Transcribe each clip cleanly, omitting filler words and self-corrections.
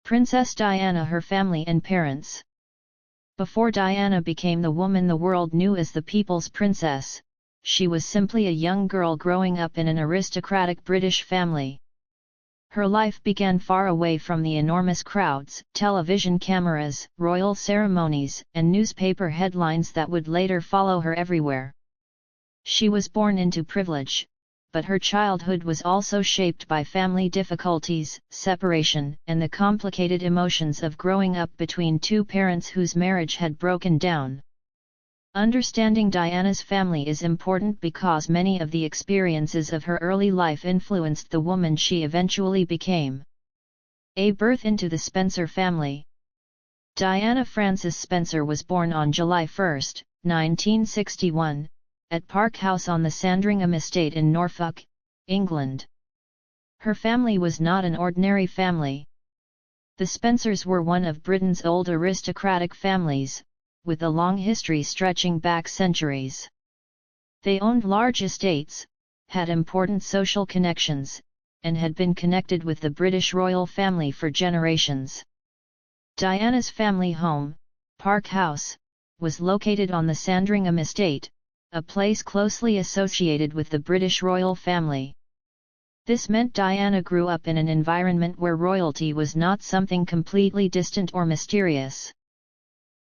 Princess Diana, her family and parents. Before Diana became the woman the world knew as the People's Princess, she was simply a young girl growing up in an aristocratic British family. Her life began far away from the enormous crowds, television cameras, royal ceremonies, and newspaper headlines that would later follow her everywhere. She was born into privilege, but her childhood was also shaped by family difficulties, separation, and the complicated emotions of growing up between two parents whose marriage had broken down. Understanding Diana's family is important because many of the experiences of her early life influenced the woman she eventually became. A birth into the Spencer family. Diana Frances Spencer was born on July 1, 1961, at Park House on the Sandringham estate in Norfolk, England. Her family was not an ordinary family. The Spencers were one of Britain's old aristocratic families, with a long history stretching back centuries. They owned large estates, had important social connections, and had been connected with the British royal family for generations. Diana's family home, Park House, was located on the Sandringham estate, a place closely associated with the British royal family. This meant Diana grew up in an environment where royalty was not something completely distant or mysterious.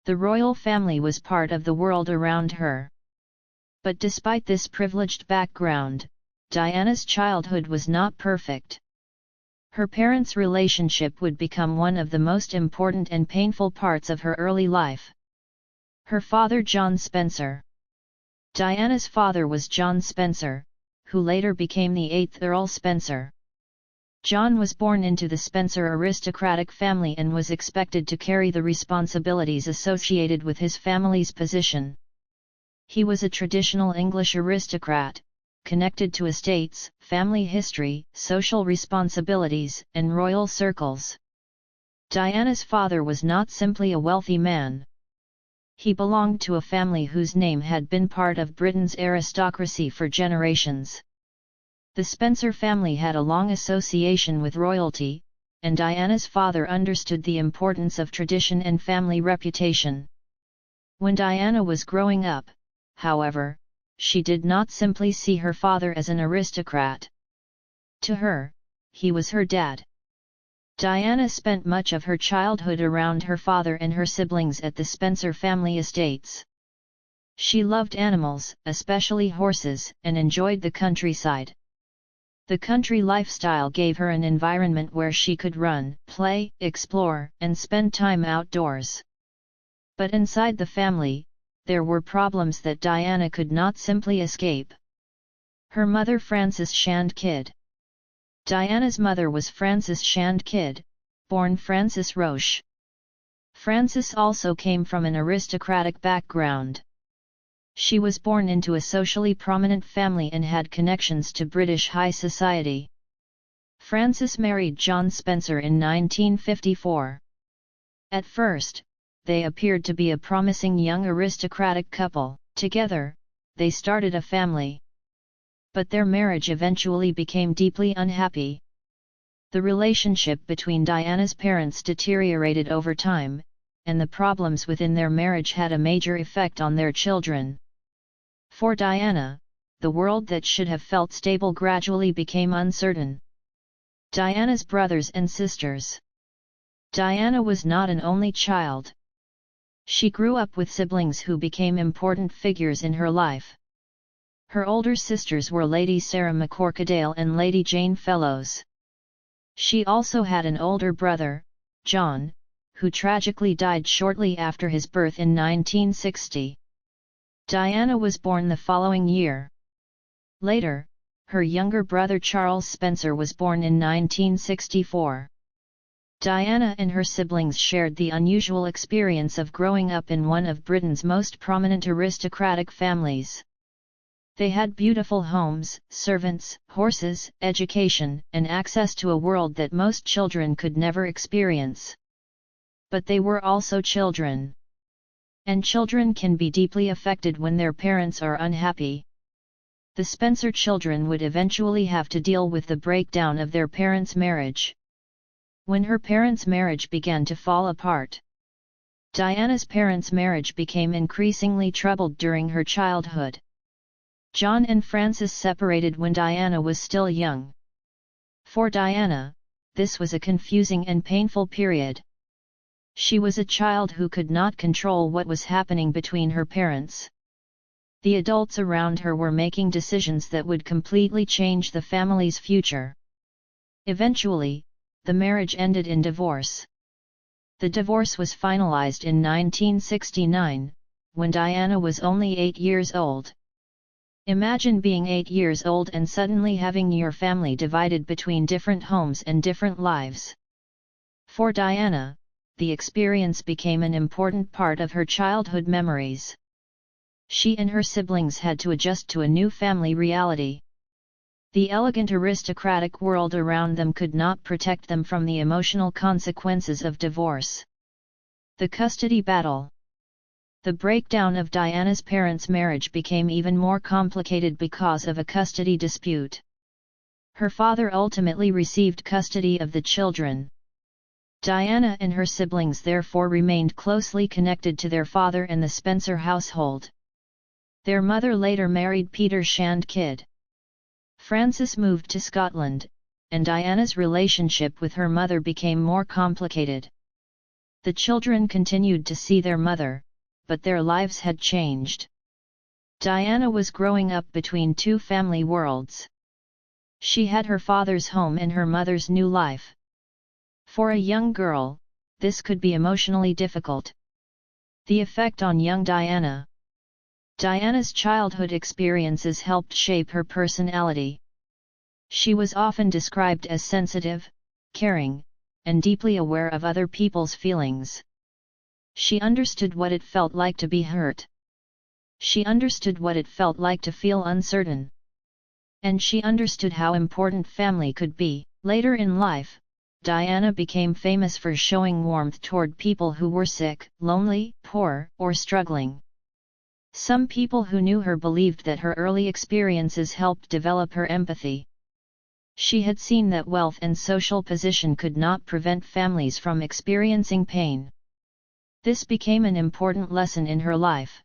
The royal family was part of the world around her. But despite this privileged background, Diana's childhood was not perfect. Her parents' relationship would become one of the most important and painful parts of her early life. Her father, John Spencer. Diana's father was John Spencer, who later became the 8th Earl Spencer. John was born into the Spencer aristocratic family and was expected to carry the responsibilities associated with his family's position. He was a traditional English aristocrat, connected to estates, family history, social responsibilities, and royal circles. Diana's father was not simply a wealthy man. He belonged to a family whose name had been part of Britain's aristocracy for generations. The Spencer family had a long association with royalty, and Diana's father understood the importance of tradition and family reputation. When Diana was growing up, however, she did not simply see her father as an aristocrat. To her, he was her dad. Diana spent much of her childhood around her father and her siblings at the Spencer family estates. She loved animals, especially horses, and enjoyed the countryside. The country lifestyle gave her an environment where she could run, play, explore, and spend time outdoors. But inside the family, there were problems that Diana could not simply escape. Her mother, Frances Shand Kidd. Diana's mother was Frances Shand Kidd, born Frances Roche. Frances also came from an aristocratic background. She was born into a socially prominent family and had connections to British high society. Frances married John Spencer in 1954. At first, they appeared to be a promising young aristocratic couple. Together, they started a family. But their marriage eventually became deeply unhappy. The relationship between Diana's parents deteriorated over time, and the problems within their marriage had a major effect on their children. For Diana, the world that should have felt stable gradually became uncertain. Diana's brothers and sisters. Diana was not an only child. She grew up with siblings who became important figures in her life. Her older sisters were Lady Sarah McCorquodale and Lady Jane Fellows. She also had an older brother, John, who tragically died shortly after his birth in 1960. Diana was born the following year. Later, her younger brother Charles Spencer was born in 1964. Diana and her siblings shared the unusual experience of growing up in one of Britain's most prominent aristocratic families. They had beautiful homes, servants, horses, education, and access to a world that most children could never experience. But they were also children. And children can be deeply affected when their parents are unhappy. The Spencer children would eventually have to deal with the breakdown of their parents' marriage. when her parents' marriage began to fall apart. Diana's parents' marriage became increasingly troubled during her childhood. John and Frances separated when Diana was still young. For Diana, this was a confusing and painful period. She was a child who could not control what was happening between her parents. The adults around her were making decisions that would completely change the family's future. Eventually, the marriage ended in divorce. The divorce was finalized in 1969, when Diana was only 8 years old. Imagine being 8 years old and suddenly having your family divided between different homes and different lives. For Diana, the experience became an important part of her childhood memories. She and her siblings had to adjust to a new family reality. The elegant aristocratic world around them could not protect them from the emotional consequences of divorce. The custody battle. The breakdown of Diana's parents' marriage became even more complicated because of a custody dispute. Her father ultimately received custody of the children. Diana and her siblings therefore remained closely connected to their father and the Spencer household. Their mother later married Peter Shand Kidd. Frances moved to Scotland, and Diana's relationship with her mother became more complicated. The children continued to see their mother, but their lives had changed. Diana was growing up between two family worlds. She had her father's home and her mother's new life. For a young girl, this could be emotionally difficult. The effect on young Diana. Diana's childhood experiences helped shape her personality. She was often described as sensitive, caring, and deeply aware of other people's feelings. She understood what it felt like to be hurt. She understood what it felt like to feel uncertain. And she understood how important family could be. Later in life, Diana became famous for showing warmth toward people who were sick, lonely, poor, or struggling. Some people who knew her believed that her early experiences helped develop her empathy. She had seen that wealth and social position could not prevent families from experiencing pain. This became an important lesson in her life.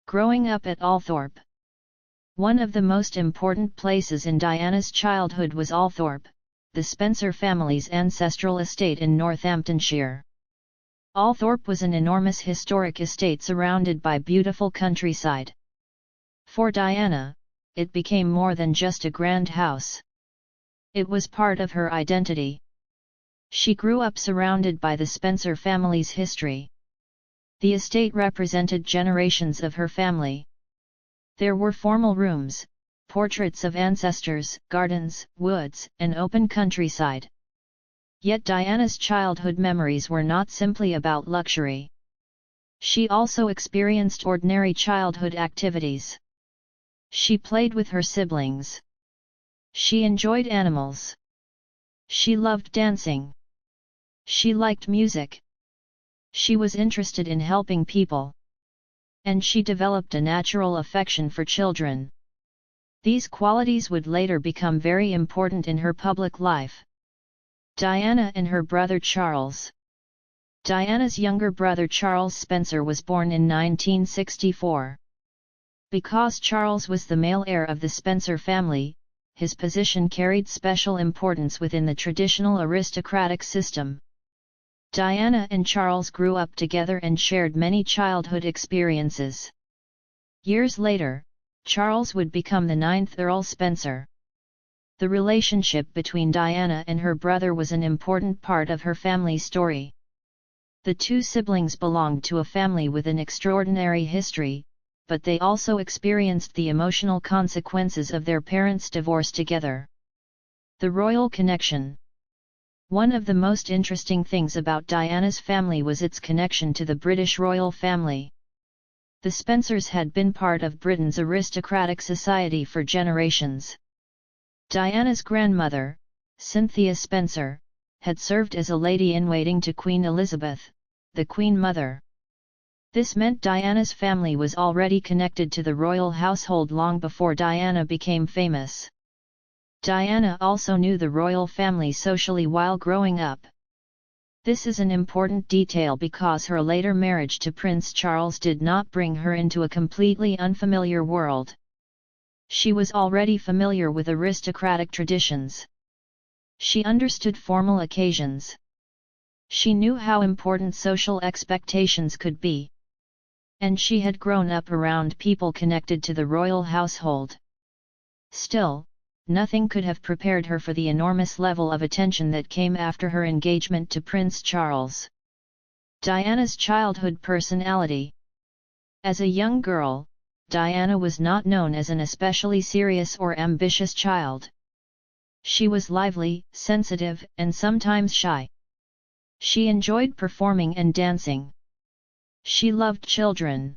Growing up at Althorpe. One of the most important places in Diana's childhood was Althorpe, the Spencer family's ancestral estate in Northamptonshire. Althorpe was an enormous historic estate surrounded by beautiful countryside. For Diana, it became more than just a grand house. It was part of her identity. She grew up surrounded by the Spencer family's history. The estate represented generations of her family. There were formal rooms, portraits of ancestors, gardens, woods, and open countryside. Yet Diana's childhood memories were not simply about luxury. She also experienced ordinary childhood activities. She played with her siblings. She enjoyed animals. She loved dancing. She liked music. She was interested in helping people. And she developed a natural affection for children. These qualities would later become very important in her public life. Diana and her brother Charles. Diana's younger brother Charles Spencer was born in 1964. Because Charles was the male heir of the Spencer family, his position carried special importance within the traditional aristocratic system. Diana and Charles grew up together and shared many childhood experiences. Years later, Charles would become the 9th Earl Spencer. The relationship between Diana and her brother was an important part of her family story. The two siblings belonged to a family with an extraordinary history, but they also experienced the emotional consequences of their parents' divorce together. The royal connection. One of the most interesting things about Diana's family was its connection to the British royal family. The Spencers had been part of Britain's aristocratic society for generations. Diana's grandmother, Cynthia Spencer, had served as a lady-in-waiting to Queen Elizabeth, the Queen Mother. This meant Diana's family was already connected to the royal household long before Diana became famous. Diana also knew the royal family socially while growing up. This is an important detail because her later marriage to Prince Charles did not bring her into a completely unfamiliar world. She was already familiar with aristocratic traditions. She understood formal occasions. She knew how important social expectations could be. And she had grown up around people connected to the royal household. Still, nothing could have prepared her for the enormous level of attention that came after her engagement to Prince Charles. Diana's childhood personality. As a young girl, Diana was not known as an especially serious or ambitious child. She was lively, sensitive, and sometimes shy. She enjoyed performing and dancing. She loved children.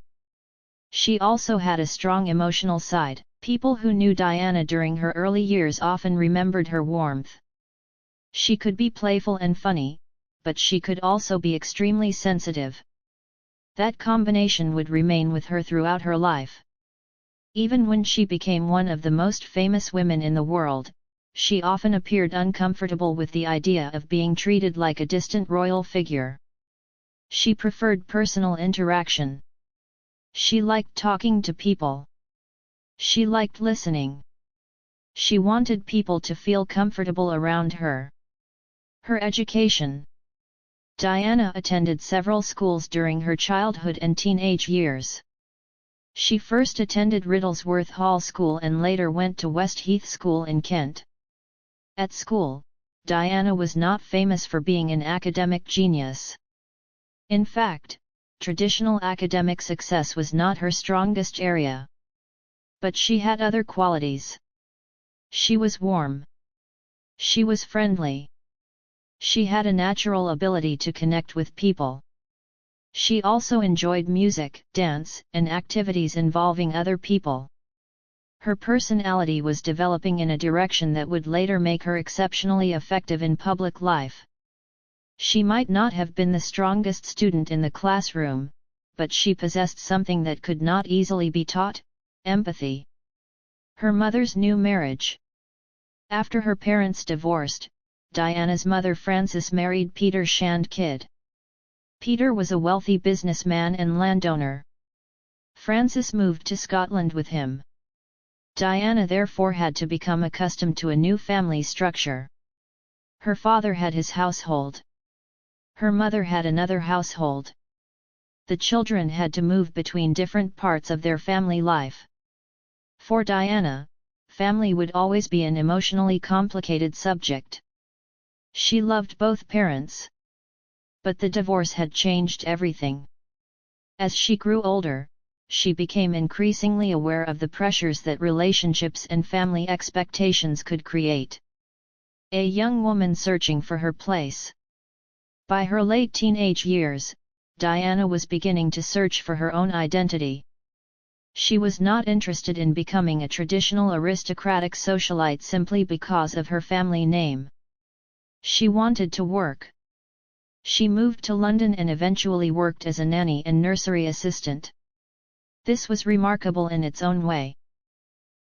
She also had a strong emotional side. People who knew Diana during her early years often remembered her warmth. She could be playful and funny, but she could also be extremely sensitive. That combination would remain with her throughout her life. Even when she became one of the most famous women in the world, she often appeared uncomfortable with the idea of being treated like a distant royal figure. She preferred personal interaction. She liked talking to people. She liked listening. She wanted people to feel comfortable around her. Her education. Diana attended several schools during her childhood and teenage years. She first attended Riddlesworth Hall School and later went to Westheath School in Kent. At school, Diana was not famous for being an academic genius. In fact, traditional academic success was not her strongest area. But she had other qualities. She was warm. She was friendly. She had a natural ability to connect with people. She also enjoyed music, dance, and activities involving other people. Her personality was developing in a direction that would later make her exceptionally effective in public life. She might not have been the strongest student in the classroom, but she possessed something that could not easily be taught: empathy. Her mother's new marriage. After her parents divorced, Diana's mother Frances married Peter Shand Kidd. Peter was a wealthy businessman and landowner. Frances moved to Scotland with him. Diana therefore had to become accustomed to a new family structure. Her father had his household. Her mother had another household. The children had to move between different parts of their family life. For Diana, family would always be an emotionally complicated subject. She loved both parents. But the divorce had changed everything. As she grew older, she became increasingly aware of the pressures that relationships and family expectations could create. A young woman searching for her place. By her late teenage years, Diana was beginning to search for her own identity. She was not interested in becoming a traditional aristocratic socialite simply because of her family name. She wanted to work. She moved to London and eventually worked as a nanny and nursery assistant. This was remarkable in its own way.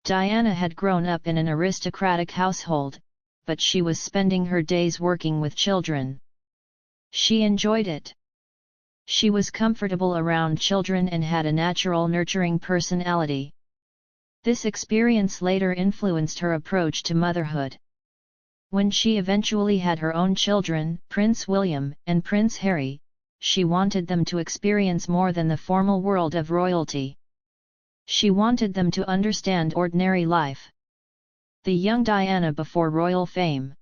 Diana had grown up in an aristocratic household, but she was spending her days working with children. She enjoyed it. She was comfortable around children and had a natural nurturing personality. This experience later influenced her approach to motherhood. When she eventually had her own children, Prince William and Prince Harry, she wanted them to experience more than the formal world of royalty. She wanted them to understand ordinary life. The young Diana before royal fame.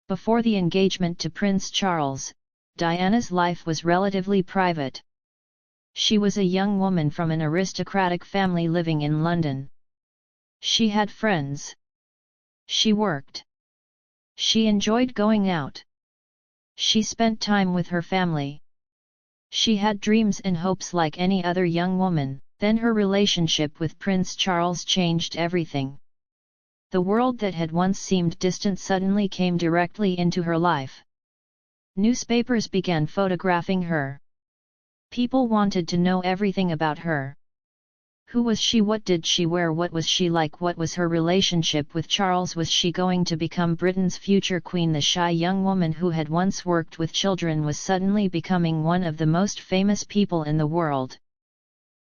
Before the engagement to Prince Charles, Diana's life was relatively private. She was a young woman from an aristocratic family living in London. She had friends. She worked. She enjoyed going out. She spent time with her family. She had dreams and hopes like any other young woman. Then her relationship with Prince Charles changed everything. The world that had once seemed distant suddenly came directly into her life. Newspapers began photographing her. People wanted to know everything about her. Who was she? What did she wear? What was she like? What was her relationship with Charles? Was she going to become Britain's future queen? The shy young woman who had once worked with children was suddenly becoming one of the most famous people in the world.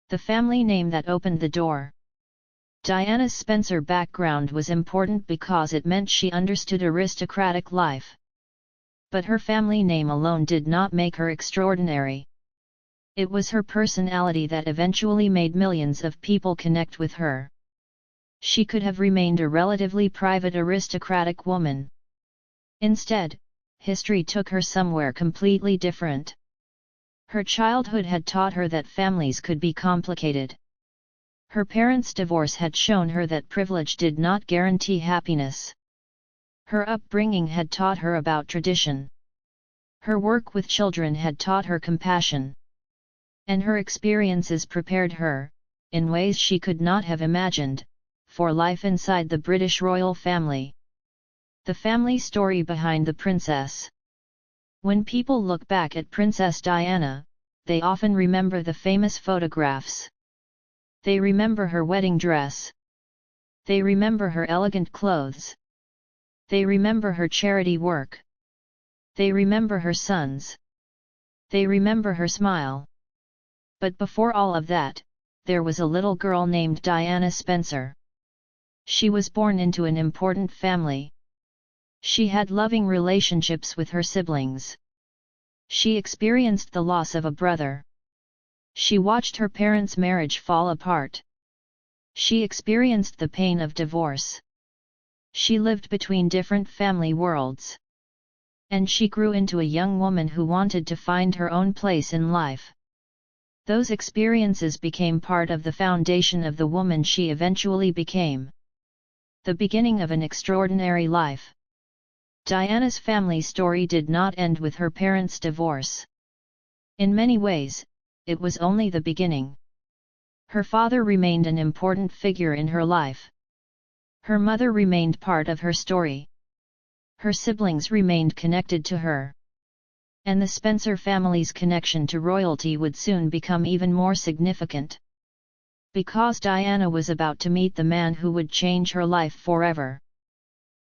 The family name that opened the door. Diana's Spencer background was important because it meant she understood aristocratic life. But her family name alone did not make her extraordinary. It was her personality that eventually made millions of people connect with her. She could have remained a relatively private aristocratic woman. Instead, history took her somewhere completely different. Her childhood had taught her that families could be complicated. Her parents' divorce had shown her that privilege did not guarantee happiness. Her upbringing had taught her about tradition. Her work with children had taught her compassion. And her experiences prepared her, in ways she could not have imagined, for life inside the British royal family. The family story behind the princess. When people look back at Princess Diana, they often remember the famous photographs. They remember her wedding dress. They remember her elegant clothes. They remember her charity work. They remember her sons. They remember her smile. But before all of that, there was a little girl named Diana Spencer. She was born into an important family. She had loving relationships with her siblings. She experienced the loss of a brother. She watched her parents' marriage fall apart. She experienced the pain of divorce. She lived between different family worlds. And she grew into a young woman who wanted to find her own place in life. Those experiences became part of the foundation of the woman she eventually became. The beginning of an extraordinary life. Diana's family story did not end with her parents' divorce. In many ways, it was only the beginning. Her father remained an important figure in her life. Her mother remained part of her story. Her siblings remained connected to her. And the Spencer family's connection to royalty would soon become even more significant. Because Diana was about to meet the man who would change her life forever.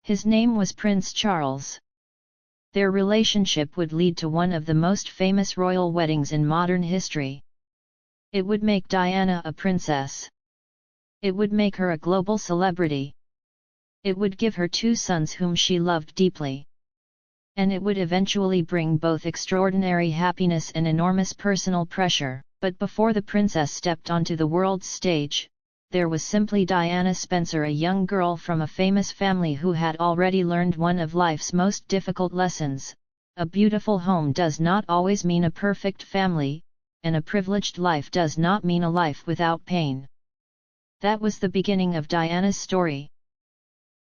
His name was Prince Charles. Their relationship would lead to one of the most famous royal weddings in modern history. It would make Diana a princess. It would make her a global celebrity. It would give her 2 sons whom she loved deeply. And it would eventually bring both extraordinary happiness and enormous personal pressure. But before the princess stepped onto the world's stage, there was simply Diana Spencer, a young girl from a famous family who had already learned one of life's most difficult lessons: a beautiful home does not always mean a perfect family, and a privileged life does not mean a life without pain. That was the beginning of Diana's story.